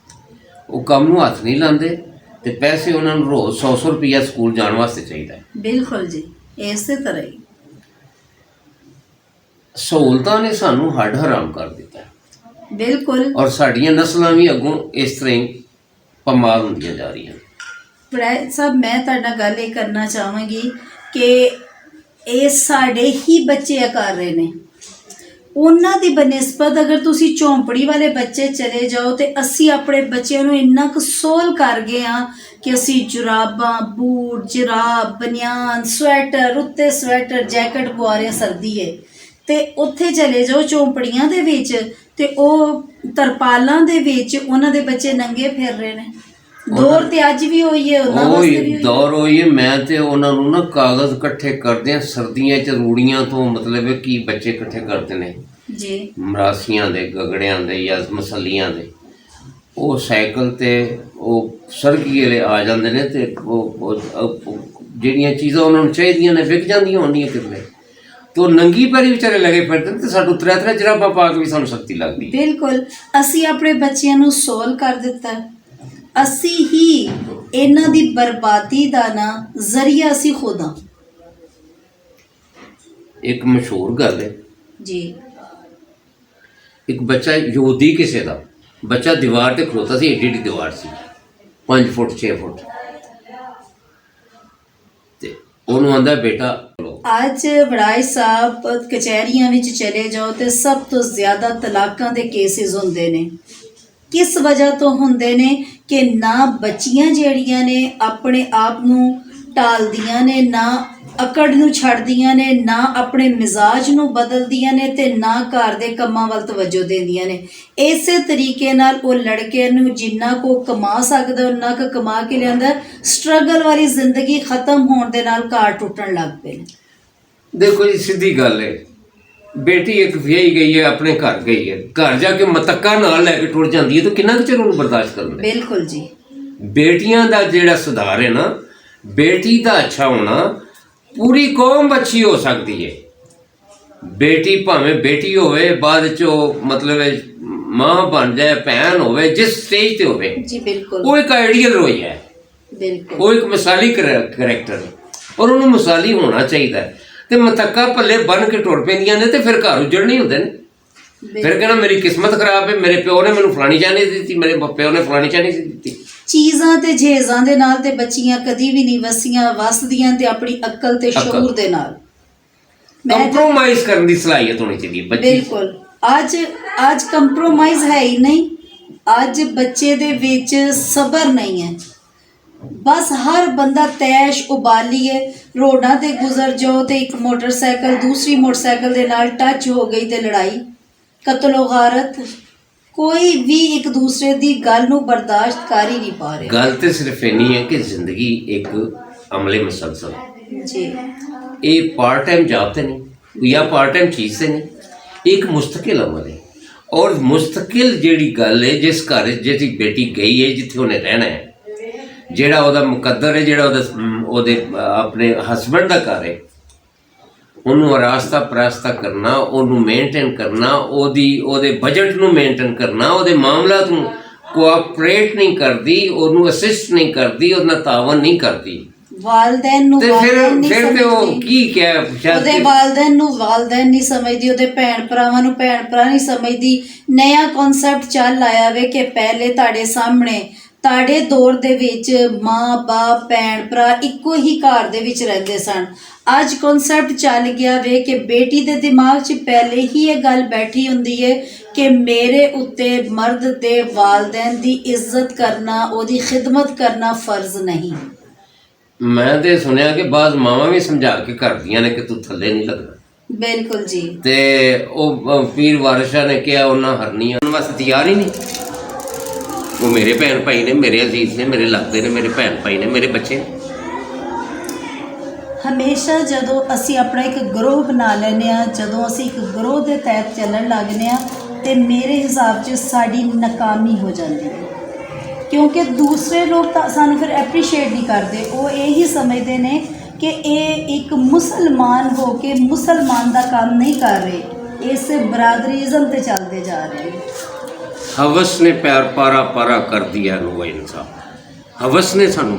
ਉਹ ਕੰਮ ਨੂੰ ਹੱਥ ਨਹੀਂ ਲਾਉਂਦੇ ਤੇ ਪੈਸੇ ਉਹਨਾਂ ਨੂੰ ਰੋਜ਼ 100 ਰੁਪਈਆ ਸਕੂਲ ਜਾਣ ਵਾਸਤੇ ਚਾਹੀਦਾ ਹੈ। ਬਿਲਕੁਲ ਜੀ, ਇਸੇ ਤਰ੍ਹਾਂ ਹੀ ਸਹੂਲਤਾਂ ਨੇ ਸਾਨੂੰ ਹੱਡ ਹਰਾਮ ਕਰ ਦਿੱਤਾ। ਬਿਲਕੁਲ। ਔਰ ਸਾਡੀਆਂ ਨਸਲਾਂ ਵੀ ਅੱਗੋਂ ਇਸ ਤਰ੍ਹਾਂ ਹੀ ਪਮਾਰ ਹੁੰਦੀਆਂ ਜਾ ਰਹੀਆਂ। ਪੜਾਈ ਸਾਹਿਬ, ਮੈਂ ਤੁਹਾਡੇ ਨਾਲ ਗੱਲ ਇਹ ਕਰਨਾ ਚਾਹਾਂਗੀ ਕਿ ਇਹ ਸਾਡੇ ਹੀ ਬੱਚੇ ਆ ਕਰ ਰਹੇ ਨੇ। ਉਹਨਾਂ ਦੀ ਬਨਿਸਬਤ ਅਗਰ ਤੁਸੀਂ ਝੌਂਪੜੀ ਵਾਲੇ ਬੱਚੇ ਚਲੇ ਜਾਓ ਤੇ ਅਸੀਂ ਆਪਣੇ ਬੱਚਿਆਂ ਨੂੰ ਇੰਨਾ ਕੁ ਸੋਲ ਕਰ ਗਏ ਆ ਕਿ ਅਸੀਂ ਜੁਰਾਬਾਂ, ਬੂਟ, ਜੁਰਾਬ, ਬਨਿਆਨ, ਸਵੈਟਰ, ਉੱਤੇ ਸਵੈਟਰ, ਜੈਕਟ ਪਵਾ ਰਹੇ ਸਰਦੀ ਹੈ। ਤੇ ਉੱਥੇ ਚਲੇ ਜਾਓ ਝੌਂਪੜੀਆਂ ਦੇ ਵਿੱਚ ਤੇ ਉਹ ਤਰਪਾਲਾਂ ਦੇ ਵਿੱਚ ਉਹਨਾਂ ਦੇ ਬੱਚੇ ਨੰਗੇ ਫਿਰ ਰਹੇ ਨੇ। ਦੌਰ ਤੇ ਅੱਜ ਵੀ ਹੋਈ ਹੈ, ਉਹਨਾਂ ਵਾਸਤੇ ਵੀ ਹੋਈ ਹੈ। ਦੌਰ ਹੋਈ ਹੈ। ਮੈਂ ਤੇ ਉਹਨਾਂ ਨੂੰ ਨਾ ਕਾਗਜ਼ ਇਕੱਠੇ ਕਰਦੇ ਆ ਸਰਦੀਆਂ 'ਚ ਰੂੜੀਆਂ ਤੋਂ, ਮਤਲਬ ਕੀ ਬੱਚੇ ਇਕੱਠੇ ਕਰਦੇ ਨੇ ਜੀ, ਮਰਾਸੀਆਂ ਦੇ, ਗਗੜਿਆਂ ਦੇ ਜਾਂ ਮਸਲੀਆਂ ਦੇ। ਉਹ ਸਾਈਕਲ ਤੇ ਉਹ ਸਰਗੀ ਵਾਲੇ ਆ ਜਾਂਦੇ ਨੇ ਤੇ ਉਹ ਜਿਹੜੀਆਂ ਚੀਜ਼ਾਂ ਉਹਨਾਂ ਨੂੰ ਚਾਹੀਦੀਆਂ ਨੇ ਵਿਕ ਜਾਂਦੀਆਂ ਹੁੰਦੀਆਂ ਕਿਤੇ, तो नंगी पैरी विचारे लगे फिरते तो साडू त्रै त्रै जराबां पा के भी सानू शक्ति लगदी। बिल्कुल ਅਸੀਂ ਆਪਣੇ ਬੱਚਿਆਂ ਨੂੰ ਸੋਲ ਕਰ ਦਿੱਤਾ। ਅਸੀਂ ਹੀ ਇਹਨਾਂ ਦੀ ਬਰਬਾਦੀ ਦਾ ਨਾ ਜ਼ਰੀਆ ਅਸੀਂ ਖੁਦ ਹਾਂ। एक मशहूर गल है जी, एक बच्चा यहूदी किसी का बच्चा दीवार ते खलोता सी, एडी एडी दीवार सी 5 फुट 6 फुट ते ਉਹਨੂੰ ਆਂਦਾ बेटा ਅੱਜ ਵੜਾਈ ਸਾਹਿਬ ਕਚਹਿਰੀਆਂ ਵਿੱਚ ਚਲੇ ਜਾਓ ਤੇ ਸਭ ਤੋਂ ਜ਼ਿਆਦਾ ਤਲਾਕਾਂ ਦੇ ਕੇਸਿਸ ਹੁੰਦੇ ਨੇ। ਕਿਸ ਵਜ੍ਹਾ ਤੋਂ ਹੁੰਦੇ ਨੇ ਕਿ ਨਾ ਬੱਚੀਆਂ ਜਿਹੜੀਆਂ ਨੇ ਆਪਣੇ ਆਪ ਨੂੰ ਟਾਲਦੀਆਂ ਨੇ, ਨਾ ਅਕੜ ਨੂੰ ਛੱਡਦੀਆਂ ਨੇ, ਨਾ ਆਪਣੇ ਮਿਜ਼ਾਜ ਨੂੰ ਬਦਲਦੀਆਂ ਨੇ ਤੇ ਨਾ ਘਰ ਦੇ ਕੰਮਾਂ ਵੱਲ ਤਵੱਜੋ ਦਿੰਦੀਆਂ ਨੇ। ਇਸੇ ਤਰੀਕੇ ਨਾਲ ਉਹ ਲੜਕੇ ਨੂੰ ਜਿੰਨਾ ਕੋ ਕਮਾ ਸਕਦਾ ਉਹਨਾਂ ਕੁ ਕਮਾ ਕੇ ਲਿਆਂਦਾ। ਸਟਰਗਲ ਵਾਲੀ ਜ਼ਿੰਦਗੀ ਖਤਮ ਹੋਣ ਦੇ ਨਾਲ ਘਰ ਟੁੱਟਣ ਲੱਗ ਪਏ ਨੇ। देखो जी सीधी गल है, बेटी एक विआही गई है, अपने घर गई है, घर जाके मतक्का नाल लैके टुट जाती है तो कितना कुछ उन्होंने बर्दाश्त करना। बिल्कुल जी, बेटियां दा जेड़ा सुधार है ना, बेटी दा अच्छा होना पूरी कौम अच्छी हो सकती है। बेटी भावें बेटी होवे बाद चो मतलब मां बन जाए, भैन होवे, जिस स्टेज ते होवे जी बिल्कुल, वो एक आइडियल रोई है, बिल्कुल वो एक मिसाली करैक्टर है और उन्होंने मिसाली होना चाहिए। ਤੇ ਮਤੱਕਾ ਪੱਲੇ ਬੰਨ ਕੇ ਟੁਰ ਪੈਂਦੀਆਂ ਨੇ ਤੇ ਫਿਰ ਘਰ ਉਜੜਨੇ ਹੁੰਦੇ ਨੇ। ਫਿਰ ਕਹਿੰਦਾ ਮੇਰੀ ਕਿਸਮਤ ਖਰਾਬ ਹੈ, ਮੇਰੇ ਪਿਓ ਨੇ ਮੈਨੂੰ ਫਲਾਣੀ ਚਾਹ ਨਹੀਂ ਦਿੱਤੀ, ਮੇਰੇ ਪਿਓ ਨੇ ਫਲਾਣੀ ਚਾਹ ਨਹੀਂ ਦਿੱਤੀ। ਚੀਜ਼ਾਂ ਤੇ ਜੇਜ਼ਾਂ ਦੇ ਨਾਲ ਤੇ ਬੱਚੀਆਂ ਕਦੀ ਵੀ ਨਹੀਂ ਵਸੀਆਂ, ਵਸਦੀਆਂ ਤੇ ਆਪਣੀ ਅਕਲ ਤੇ ਸ਼ਊਰ ਦੇ ਨਾਲ। ਕੰਪਰੋਮਾਈਜ਼ ਕਰਨ ਦੀ ਸਲਾਹੀਅਤ ਹੋਣੀ ਚਾਹੀਦੀ ਹੈ ਬੱਚੇ। ਬਿਲਕੁਲ, ਅੱਜ ਕੰਪਰੋਮਾਈਜ਼ ਹੈ ਹੀ ਨਹੀਂ। ਅੱਜ ਬੱਚੇ ਦੇ ਵਿੱਚ ਸਬਰ ਨਹੀਂ ਹੈ। बस हर बंदा तैश उबाली है। रोडां ते गुजर जाओ तो एक मोटरसाइकिल दूसरी मोटरसाइकिल दे नाल टच हो गई तो लड़ाई, कत्लो गारत, कोई भी एक दूसरे दी गल नूं बर्दाश्त कर ही नहीं पा रहे। गल तो सिर्फ इन्नी है कि जिंदगी एक अमले मुसलसल जी, ये पार्ट टाइम जॉब तो नहीं या पार्ट टाइम चीज़ से नहीं, एक मुस्तकिल अमल है। और मुस्तकिल जिहड़ी गल है, जिस घर जिहदी बेटी गई है जिथे उन्हें रहना है, ਜਿਹੜਾ ਉਹਦਾ ਮੁਕੱਦਰ ਹੈ, ਜਿਹੜਾ ਉਹਦੇ ਆਪਣੇ ਹਸਬੈਂਡ ਦਾ ਘਰ ਹੈ, ਉਹਨੂੰ ਆਰਾਸਤਾ ਪਰਾਸਤਾ ਕਰਨਾ, ਉਹਨੂੰ ਮੇਨਟੇਨ ਕਰਨਾ, ਉਹਦੇ ਬਜਟ ਨੂੰ ਮੇਨਟੇਨ ਕਰਨਾ, ਉਹਦੇ ਮਾਮਲਾਤ ਨੂੰ ਕੋਆਪਰੇਟ ਨਹੀਂ ਕਰਦੀ, ਉਹਨੂੰ ਅਸਿਸਟ ਨਹੀਂ ਕਰਦੀ, ਉਹਦੇ ਨਾਲ ਤਾਵਨ ਨਹੀਂ ਕਰਦੀ। ਵਾਲਦੈਨ ਨੂੰ ਤੇ ਫਿਰ ਤੇ ਉਹ ਕੀ ਕਹਿ ਉਹਦੇ ਵਾਲਦੈਨ ਨੂੰ ਵਾਲਦੈਨ ਨਹੀਂ ਸਮਝਦੀ, ਉਹਦੇ ਭੈਣ ਭਰਾਵਾਂ ਨੂੰ ਭੈਣ ਭਰਾ ਨਹੀਂ ਸਮਝਦੀ। ਨया ਕਨਸੈਪਟ ਚੱਲ ਆਇਆ ਵੇ ਕਿ ਪਹਿਲੇ ਤੁਹਾਡੇ ਸਾਹਮਣੇ ਤੁਹਾਡੇ ਦੌਰ ਦੇ ਵਿੱਚ ਮਾਂ ਬਾਪ ਭੈਣ ਭਰਾ ਇੱਕੋ ਹੀ ਘਰ ਦੇ ਵਿੱਚ ਰਹਿੰਦੇ ਸਨ। ਅੱਜ ਕਨਸੈਪਟ ਚੱਲ ਗਿਆ ਵੇ ਕਿ ਬੇਟੀ ਦੇ ਦਿਮਾਗ 'ਚ ਪਹਿਲੇ ਹੀ ਇਹ ਗੱਲ ਬੈਠੀ ਹੁੰਦੀ ਹੈ ਕਿ ਮੇਰੇ ਉੱਤੇ ਮਰਦ ਦੇ ਵਾਲਦੈਨ ਦੀ ਇੱਜ਼ਤ ਕਰਨਾ, ਉਹਦੀ ਖਿਦਮਤ ਕਰਨਾ ਫਰਜ਼ ਨਹੀਂ। ਮੈਂ ਤੇ ਸੁਣਿਆ ਕਿ ਬਾਜ਼ ਮਾਵਾਂ ਵੀ ਸਮਝਾ ਕੇ ਕਰਦੀਆਂ ਨੇ ਕਿ ਤੂੰ ਥੱਲੇ ਨਹੀਂ ਲੱਗਣਾ। ਬਿਲਕੁਲ ਜੀ, ਤੇ ਉਹ ਪੀਰ ਵਾਰਿਸ਼ਾਂ ਨੇ ਕਿਹਾ ਉਹਨਾਂ ਹਰਨੀਆਂ ਉਹਨਾਂ ਵਾਸਤੇ ਤਿਆਰ ਹੀ ਨਹੀਂ। ਉਹ ਮੇਰੇ ਭੈਣ ਭਾਈ ਨੇ, ਮੇਰੇ ਅਜ਼ੀਜ਼ ਨੇ, ਮੇਰੇ ਲੱਗਦੇ ਨੇ, ਮੇਰੇ ਭੈਣ ਭਾਈ ਨੇ, ਮੇਰੇ ਬੱਚੇ ਨੇ। ਹਮੇਸ਼ਾ ਜਦੋਂ ਅਸੀਂ ਆਪਣਾ ਇੱਕ ਗਰੋਹ ਬਣਾ ਲੈਂਦੇ ਹਾਂ, ਜਦੋਂ ਅਸੀਂ ਇੱਕ ਗਰੋਹ ਦੇ ਤਹਿਤ ਚੱਲਣ ਲੱਗਦੇ ਹਾਂ ਤੇ ਮੇਰੇ ਹਿਸਾਬ 'ਚ ਸਾਡੀ ਨਾਕਾਮੀ ਹੋ ਜਾਂਦੀ ਹੈ। ਕਿਉਂਕਿ ਦੂਸਰੇ ਲੋਕ ਤਾਂ ਸਾਨੂੰ ਫਿਰ ਐਪਰੀਸ਼ੀਏਟ ਨਹੀਂ ਕਰਦੇ। ਉਹ ਇਹੀ ਸਮਝਦੇ ਨੇ ਕਿ ਇਹ ਇੱਕ ਮੁਸਲਮਾਨ ਹੋ ਕੇ ਮੁਸਲਮਾਨ ਦਾ ਕੰਮ ਨਹੀਂ ਕਰ ਰਹੇ, ਇਸ ਬਰਾਦਰੀਜ਼ਮ 'ਤੇ ਚੱਲਦੇ ਜਾ ਰਹੇ ਨੇ। हवस ने प्यार पारा पारा कर दिया वो इंसान। हवस ने सानू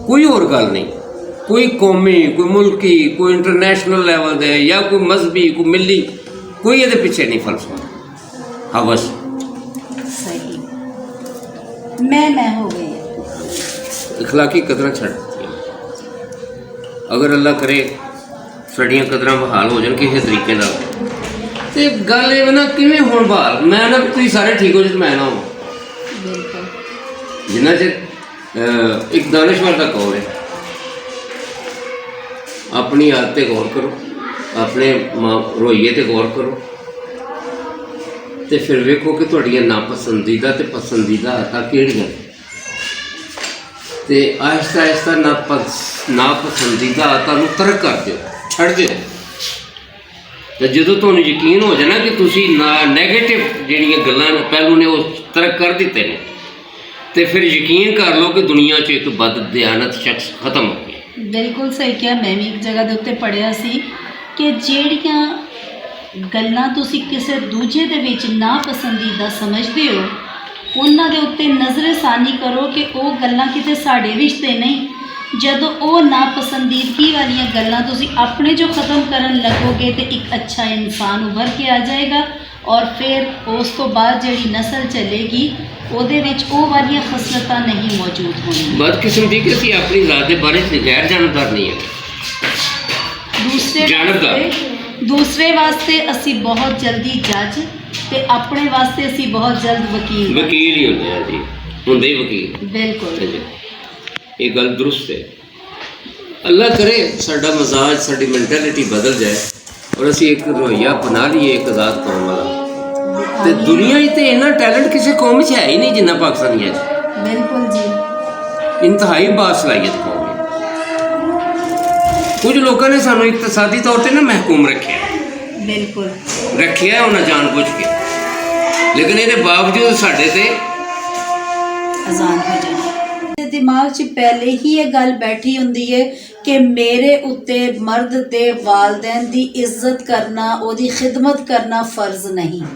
कोई और गल नहीं, कोई कौमी, कोई मुल्की, कोई इंटरनेशनल लेवल दे या कोई मजहबी, कोई मिली, कोई ये पिछे नहीं फलसफा। हवस सही मैं हो गई, इखलाकी कदर छड़ दी। अगर अल्लाह करे साड़ियाँ कदरां बहाल हो जान किसी तरीके नाल ते गल ये ना किवें होण बहाल मैं ना तुसीं सारे ठीक हो जाओ तो मैं ना होवां बिल्कुल जिन्ना चिर एक दानिशवर का कौल है अपनी आदत ते गौर करो अपने रवैये ते गौर करो तो फिर वेखो कि तुहाड़ियां नापसंदीदा ते पसंदीदा आदतां किहड़ियां ते आहिस्ता आहिस्ता नापसंदीदा आदतां नूं तरक कर दिओ छड़ दिओ तो जो तुहानूं यकीन हो जाए ना कि तुसीं नैगेटिव जिहड़ियां गल्लां पहलू ने वो तरक कर दिते ने तो फिर यकीन कर लो कि दुनिया च एक बद दयानत शख्स खत्म हो गया। बिल्कुल सही किया। मैं भी एक जगह ਦੇ ਉੱਤੇ ਪੜ੍ਹਿਆ ਸੀ कि ਜਿਹੜੀਆਂ ਗੱਲਾਂ ਤੁਸੀਂ ਕਿਸੇ ਦੂਜੇ ਦੇ ਵਿੱਚ ਨਾ ਪਸੰਦੀਦਾ ਸਮਝਦੇ ਹੋ ਉਹਨਾਂ ਦੇ ਉੱਤੇ ਨਜ਼ਰਸਾਨੀ ਕਰੋ ਕਿ ਉਹ ਗੱਲਾਂ ਕਿਤੇ ਸਾਡੇ ਵਿੱਚ ਤੇ ਨਹੀਂ। ਜਦੋਂ ਉਹ ਨਾਪਸੰਦੀਦਗੀ ਵਾਲੀਆਂ ਗੱਲਾਂ ਤੁਸੀਂ ਆਪਣੇ ਜੋ ਖਤਮ ਕਰਨ ਲੱਗੋਗੇ ਤੇ ਇੱਕ ਅੱਛਾ ਇਨਸਾਨ ਉੱਭਰ ਕੇ ਆ ਜਾਏਗਾ ਔਰ ਫਿਰ ਉਸ ਤੋਂ ਬਾਅਦ ਜਿਹੜੀ ਨਸਲ ਚੱਲੇਗੀ ਉਹਦੇ ਵਿੱਚ ਉਹ ਵਾਲੀਆਂ ਖਸਲਤਾਂ ਨਹੀਂ ਮੌਜੂਦ ਹੋਣਗੀਆਂ। ਬਦਕਿਸਮਤੀ ਕਿ ਅਸੀਂ ਆਪਣੀ ਜ਼ਾਤ ਦੇ ਬਾਰੇ 'ਚ ਗੈਰ ਜਾਣਕਾਰ ਨਹੀਂ ਹੈ। दूसरे वास्ते असी बहुत जल्दी जज ते अपने वास्ते असी बहुत जल्द वकील ही होंगे हैं जी होंदे ही वकील बिल्कुल ये गल दुरुस्त है। अल्लाह करे साडा मजाज साडी मैंटेलिटी बदल जाए और असी एक रवैया अपना लीए एक आज़ाद कौम वाला ते दुनिया तो इन्ना टैलेंट किसी कौम है ही नहीं जिन्ना पाकिस्तानी है। बिल्कुल जी इंतहाई बासलाहियत कौम है। कुछ लोगों ने सानू इकतसादी तौर पर ना महकूम रखे बिल्कुल रखे उन्हें जान बुझ के लेकिन ये बावजूद साढ़े ते आजान हो जाए दिमाग च पहले ही ये गल बैठी होंदी है कि मेरे उत्ते मर्द ते वालदैन दी इज्जत करना ओदी खिदमत करना फर्ज नहीं।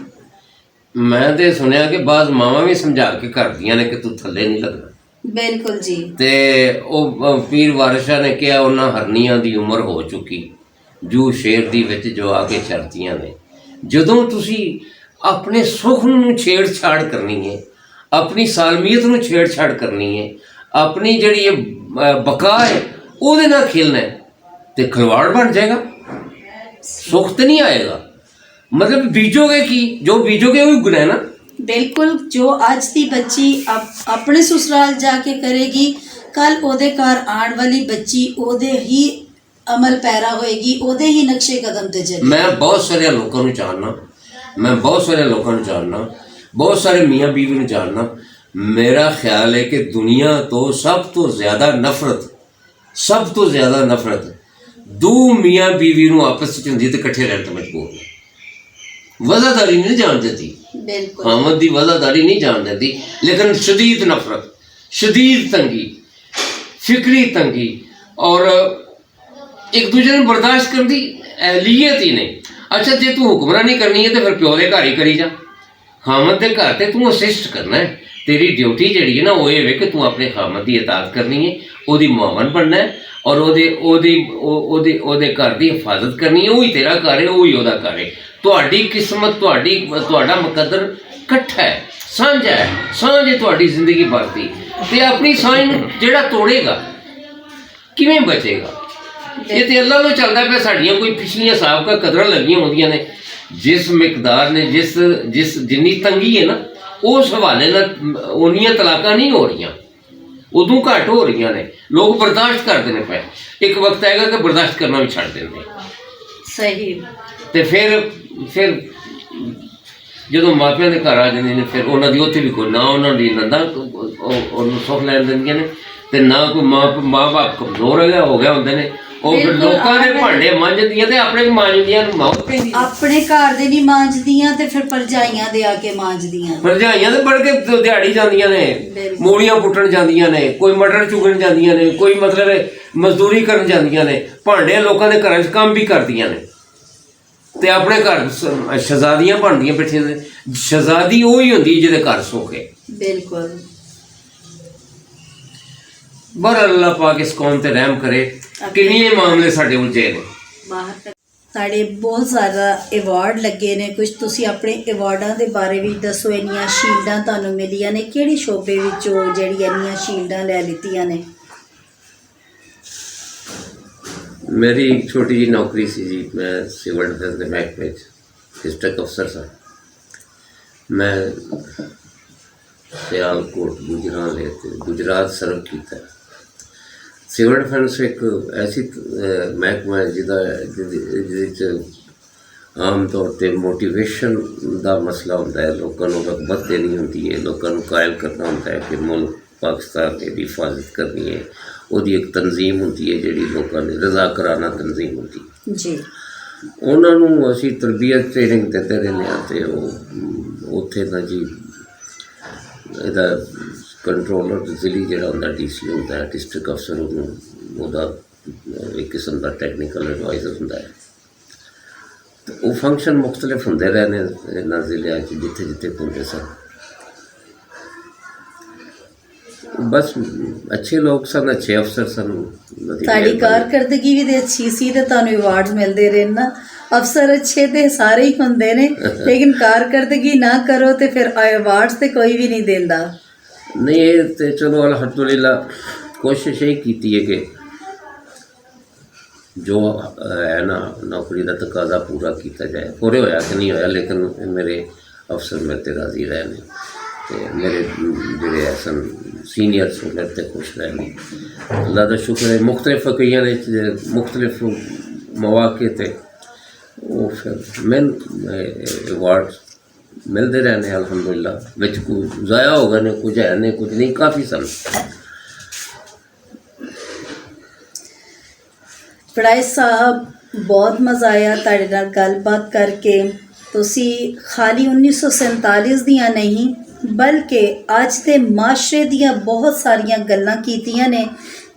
मैं तो सुनिया कि बाज़ मावां भी समझा के करदियां ने कि तू थल्ले नहीं लगना। बिल्कुल जी ते ओ पीर वारिशा ने कहा उन्हां हरनियां दी उम्र हो चुकी जू शेर दी विच जो आके चरदियां ने। जदों तुसी अपने सुख नूं छेड़छाड़ करनी है अपनी सालमियत नूं छेड़छाड़ करनी है अपनी जिहड़ी बका है उहदे नाल खेलना है तो खिलवाड़ बन जाएगा सुख तो नहीं आएगा। मतलब बीजोगे कि जो बीजोगे वही गुना है ना। बिल्कुल जो आज की बच्ची अपने ससुराल जाके करेगी कल ओदे घर आने वाली बच्ची ओदे ही अमल पैरा होएगी ओदे ही नक्शे कदम ते चलेगी। मैं बहुत सारे लोगों को जानना बहुत सारे मियाँ बीवी को जानना। मेरा ख्याल है कि दुनिया तो सब तो ज़्यादा नफरत दो मियाँ बीवी को आपस में होंदी ते इकट्ठे रहने तो मजबूर है। वज़ादारी नहीं जान देती आमद की वज़ादारी नहीं जान देती लेकिन शदीद नफरत शदीद तंगी फिक्री तंगी और एक दूसरे ने बर्दाश्त कर दी एहलियत ही नहीं। अच्छा जे तू हुक्मरानी करनी है तो फिर प्यो के घर ही करी जा खामद के घर ते तू असिस्ट करना है। तेरी ड्यूटी जी है ना वो ये कि तू अपने खामद की इताअत करनी है ओदी मुआवन बनना है और ओदे घर की हिफाजत करनी है। वही तेरा घर है वही ओदा घर है। तुहाडी किस्मत तुहाडा मुकद्दर इकट्ठा है सांझा है सांझ है तुहाडी जिंदगी भरती ते अपनी सांझ नूं जिहड़ा तोड़ेगा किवें बचेगा। ये तो अल्लाह को चलता पे साड़ियाँ कोई पिछलियाँ साबका कदरां लगियां होंदियां ने जिस मिकदार ने जिस जिन्नी तंगी है ना उस हवाले नाल उन्नियां तलाकां नहीं हो रही उदों घट हो रही ने लोग बर्दाश्त करते हैं पे एक वक्त आएगा कि बर्दाश्त करना भी छड़ देंगे। सही तो फिर जो मापिया के घर आ जाते हैं फिर उन्होंने उत्थे भी कोई ना उन्होंने नंदा सुख लैन देंदियां ने ते ना कोई माँ बाप कमजोर हो गया होंगे ने फिर लोगों ने भांडे मांजदियां ते अपने मांजदियां मौत पैंदी अपने घर दे नहीं मांजदियां ते फिर भरजाइयां दे आके मांजदियां भरजाइयां ते बढ़ के दिहाड़ी जांदियां ने मूलियां पुट्टण जांदियां ने कोई मटर चुगण जांदियां ने कोई मतलब मजदूरी करन जांदियां ने भांडे लोगों के घर च काम भी करदियां ने ते अपने घर शहजादियां बनदियां बैठियां ने। शहजादी वही होंदी जिहदे घर सुख है। बिल्कुल बहरहाल अल्लाह पाक इस कौम ते रहम करे। किन्ने मामले साडे उलझे ने साढ़े बहुत ज़्यादा अवार्ड लगे ने कुछ तुसी अपने अवार्डां दे बारे भी दसो इन्नियां शील्डां तुहानूं मिलियां ने किहड़े शोबे विचों जेहड़ियां इन्नियां शील्डां लै लित्तियां ने। मेरी एक छोटी जी नौकरी सी जी, मैं सिविल डिफेंस के महकमे डिस्ट्रिक्ट अफसर था। मैं सियालकोट गुजरात सर्व किया। सिविल डिफेंस एक ऐसी महकमा है जिहदे आम तौर पर मोटिवेशन का मसला होता है, लोगों को रगबत देनी होती है, लोगों को कायल करना होता है कि मुल्क पाकिस्तान की हिफाजत करनी है। ਉਹਦੀ एक तंजीम होती है जिहड़ी लोगों ने रजा कराना तंजीम होती है जी। उन्होंने असी तरबियत ट्रेनिंग देते रहने तो उत्थे ना जी ਇਹਦਾ कंट्रोलर जिली जो होंगे DC होंगे डिस्ट्रिक्ट अफसर ਉਹਦਾ एक किस्म का टैक्नीकल एडवाइजर होंगे। तो वो फंक्शन मुख्तलिफ होंगे रहने इन्होंने जिले जिथे जिथे होंगे सन। बस अच्छे लोग सन, अच्छे अफसर सन। ਤੁਹਾਡੀ ਕਾਰਕਰਦਗੀ ਵੀ ਤੇ ਅੱਛੀ ਸੀ ਤੇ ਤੁਹਾਨੂੰ ਅਵਾਰਡਸ ਮਿਲਦੇ ਰਹੇ ਨਾ। ਅਫਸਰ ਅੱਛੇ ਤੇ ਸਾਰੇ ਹੀ ਹੁੰਦੇ ਨੇ, ਲੇਕਿਨ ਕਾਰਕਰਦਗੀ ਨਾ ਕਰੋ ਤੇ ਫਿਰ ਅਵਾਰਡਸ ਤੇ ਕੋਈ ਵੀ ਨਹੀਂ ਦਿੰਦਾ। नहीं ये तो चलो अल्हम्दुलिल्लाह कोशिश यही की है कि जो है ना नौकरी का तकाजा पूरा किया जाए। पूरे होया कि नहीं होया, लेकिन मेरे अफसर मेरे ते राजी रहे ने ते मेरे जोड़े सन सीनियर सन मेरे ते खुश रहे ने। अल्लाह का शुक्र है मुख्तलिफ कई ने मुख्तलिफ मौके ते वो फिर मैं अवार्ड मिलते रहने अल्हम्दुलिल्लाह। विच कुछ ज़ाया होगा ने, कुछ है ने, कुछ नहीं, काफ़ी सन। ਫੜਾਇਸ ਸਾਹਿਬ ਬਹੁਤ ਮਜ਼ਾ ਆਇਆ ਤੁਹਾਡੇ ਨਾਲ ਗੱਲਬਾਤ ਕਰਕੇ। ਤੁਸੀਂ ਖਾਲੀ 1947 ਦੀਆਂ ਨਹੀਂ ਬਲਕਿ ਅੱਜ ਦੇ ਮਾਸ਼ਰੇ ਦੀਆਂ ਬਹੁਤ ਸਾਰੀਆਂ ਗੱਲਾਂ ਕੀਤੀਆਂ ਨੇ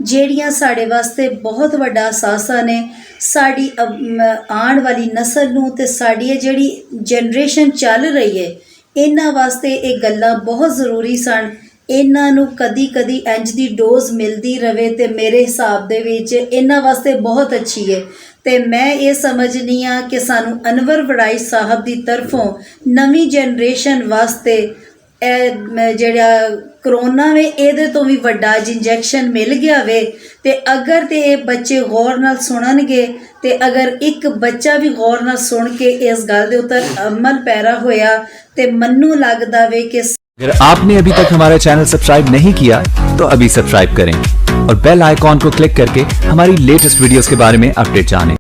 ਜਿਹੜੀਆਂ ਸਾਡੇ ਵਾਸਤੇ ਬਹੁਤ ਵੱਡਾ ਅਸਾਸਾ ਨੇ। ਸਾਡੀ ਆਉਣ ਵਾਲੀ ਨਸਲ ਨੂੰ ਤੇ ਸਾਡੀ ਇਹ ਜਿਹੜੀ ਜਨਰੇਸ਼ਨ ਚੱਲ ਰਹੀ ਹੈ ਇਹਨਾਂ ਵਾਸਤੇ ਇਹ ਗੱਲਾਂ ਬਹੁਤ ਜ਼ਰੂਰੀ ਸਨ। ਇਹਨਾਂ ਨੂੰ ਕਦੀ ਕਦੀ ਇੰਜ ਦੀ ਡੋਜ਼ ਮਿਲਦੀ ਰਵੇ ਤੇ ਮੇਰੇ ਹਿਸਾਬ ਦੇ ਵਿੱਚ ਇਹਨਾਂ ਵਾਸਤੇ ਬਹੁਤ ਅੱਛੀ ਹੈ। ਤੇ ਮੈਂ ਇਹ ਸਮਝਦੀ ਹਾਂ ਕਿ ਸਾਨੂੰ ਅਨਵਰ ਵੜਾਈਚ ਸਾਹਿਬ ਦੀ ਤਰਫੋਂ ਨਵੀਂ ਜਨਰੇਸ਼ਨ ਵਾਸਤੇ ਇਹ ਜਿਹੜਾ ਕਰੋਨਾ ਵੇ ਇਹਦੇ ਤੋਂ ਵੀ ਵੱਡਾ ਇੰਜੈਕਸ਼ਨ ਮਿਲ ਗਿਆ ਵੇ। ਤੇ ਅਗਰ ਤੇ ਇਹ ਬੱਚੇ ਗੌਰ ਨਾਲ ਸੁਣਨਗੇ ਤੇ ਅਗਰ ਇੱਕ ਬੱਚਾ ਵੀ ਗੌਰ ਨਾਲ ਸੁਣ ਕੇ ਇਸ ਗੱਲ ਦੇ ਉੱਤੇ ਅਮਲ ਪੈਰਾ ਹੋਇਆ ਤੇ ਮੈਨੂੰ ਲੱਗਦਾ ਵੇ ਕਿ अगर आपने अभी तक हमारा चैनल सब्सक्राइब नहीं किया तो अभी सब्सक्राइब करें और बेल आइकॉन को क्लिक करके हमारी लेटेस्ट वीडियोस के बारे में अपडेट जानें।